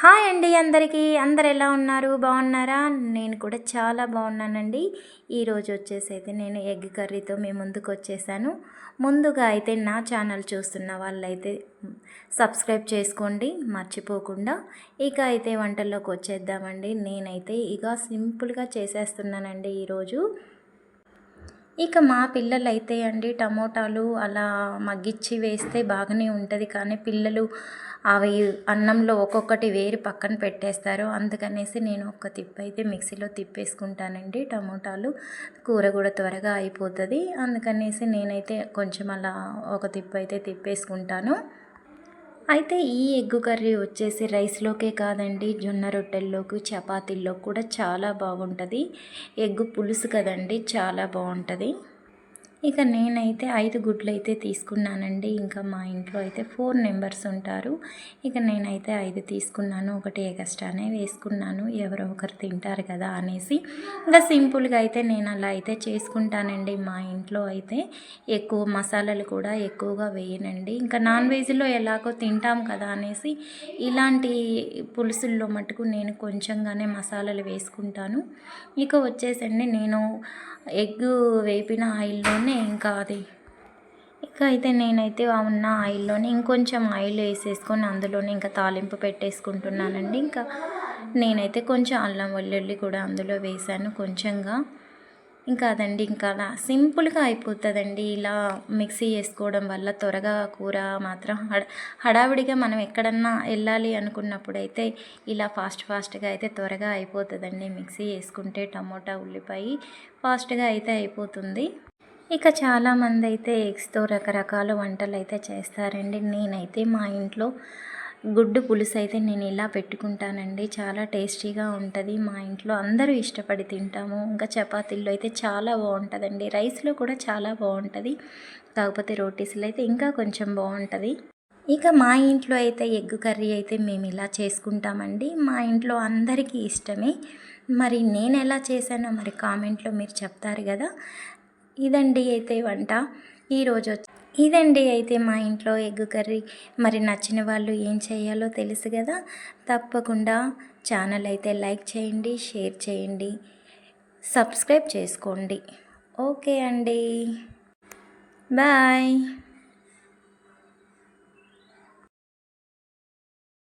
Hi అండి అందరికీ. అందరు ఎలా ఉన్నారు? బాగున్నారా? నేను కూడా చాలా బాగున్నానండి. ఈరోజు వచ్చేసి నేను ఎగ్ కర్రీతో మీ ముందుకు వచ్చేసాను. ముందుగా అయితే నా ఛానల్ చూస్తున్న వాళ్ళైతే సబ్స్క్రైబ్ చేసుకోండి మర్చిపోకుండా. ఇక అయితే వంటల్లోకి వచ్చేద్దామండి. నేనైతే ఇక సింపుల్గా చేసేస్తున్నానండి ఈరోజు. ఇక మా పిల్లలైతే అండి టమోటాలు అలా మగ్గిచ్చి వేస్తే బాగానే ఉంటుంది, కానీ పిల్లలు అవి అన్నంలో ఒక్కొక్కటి వేరి పక్కన పెట్టేస్తారు. అందుకనేసి నేను ఒక అయితే మిక్సీలో తిప్పేసుకుంటానండి. టమోటాలు కూర కూడా త్వరగా అయిపోతుంది, అందుకనేసి నేనైతే కొంచెం అలా ఒక అయితే తిప్పేసుకుంటాను. అయితే ఈ ఎగ్గు కర్రీ వచ్చేసి రైస్లోకే కాదండి, జొన్న రొట్టెల్లోకి చపాతీల్లో కూడా చాలా బాగుంటుంది. ఎగ్గు పులుసు కదండి, చాలా బాగుంటుంది. ఇక నేనైతే 5 గుడ్లు అయితే తీసుకున్నానండి. ఇంకా మా ఇంట్లో అయితే 4 మెంబర్స్ ఉంటారు. ఇక నేనైతే 5 తీసుకున్నాను, ఒకటి ఎక్స్ట్రానే వేసుకున్నాను, ఎవరో ఒకరు తింటారు కదా అనేసి. ఇంకా సింపుల్గా అయితే నేను అలా అయితే చేసుకుంటానండి. మా ఇంట్లో అయితే ఎక్కువ మసాలాలు కూడా ఎక్కువగా వేయనండి. ఇంకా నాన్ వెజ్లో ఎలాగో తింటాం కదా అనేసి ఇలాంటి పులుసుల్లో మటుకు నేను కొంచెంగానే మసాలాలు వేసుకుంటాను. ఇక వచ్చేసండి నేను ఎగ్గు వేపిన ఆయిల్లోనే ఇంకా అయితే నేనైతే ఉన్న ఆయిల్లోనే ఇంకొంచెం ఆయిల్ వేసేసుకొని అందులోనే ఇంకా తాలింపు పెట్టేసుకుంటున్నానండి. ఇంకా నేనైతే కొంచెం అల్లం వెల్లుల్లి కూడా అందులో వేసాను కొంచెంగా. ఇంకా అదండి, ఇంకా అలా సింపుల్గా అయిపోతుందండి. ఇలా మిక్సీ చేసుకోవడం వల్ల త్వరగా కూర మాత్రం హడావిడిగా మనం ఎక్కడన్నా వెళ్ళాలి అనుకున్నప్పుడైతే ఇలా ఫాస్ట్గా అయితే త్వరగా అయిపోతుందండి. మిక్సీ వేసుకుంటే టమోటా ఉల్లిపాయ ఫాస్ట్గా అయితే అయిపోతుంది. ఇక చాలామంది అయితే ఎగ్స్తో రకరకాల వంటలు అయితే చేస్తారండి. నేనైతే మా ఇంట్లో గుడ్డు పులుసు అయితే నేను ఇలా పెట్టుకుంటానండి. చాలా టేస్టీగా ఉంటుంది. మా ఇంట్లో అందరూ ఇష్టపడి తింటాము. ఇంకా చపాతీల్లో అయితే చాలా బాగుంటుందండి. రైస్లో కూడా చాలా బాగుంటుంది, కాకపోతే రోటీస్లో అయితే ఇంకా కొంచెం బాగుంటుంది. ఇక మా ఇంట్లో అయితే ఎగ్ కర్రీ అయితే మేము ఇలా చేసుకుంటామండి. మా ఇంట్లో అందరికీ ఇష్టమే. మరి నేను ఎలా చేశానో మరి కామెంట్లో మీరు చెప్తారు కదా. ఇదండి అయితే వంట ఈరోజు. ఇదండి అయితే మా ఇంట్లో ఎగ్ కర్రీ. మరి నచ్చిన వాళ్ళు ఏం చేయాలో తెలుసు కదా. తప్పకుండా ఛానల్ అయితే లైక్ చేయండి, షేర్ చేయండి, సబ్స్క్రైబ్ చేసుకోండి. ఓకే అండి, బాయ్.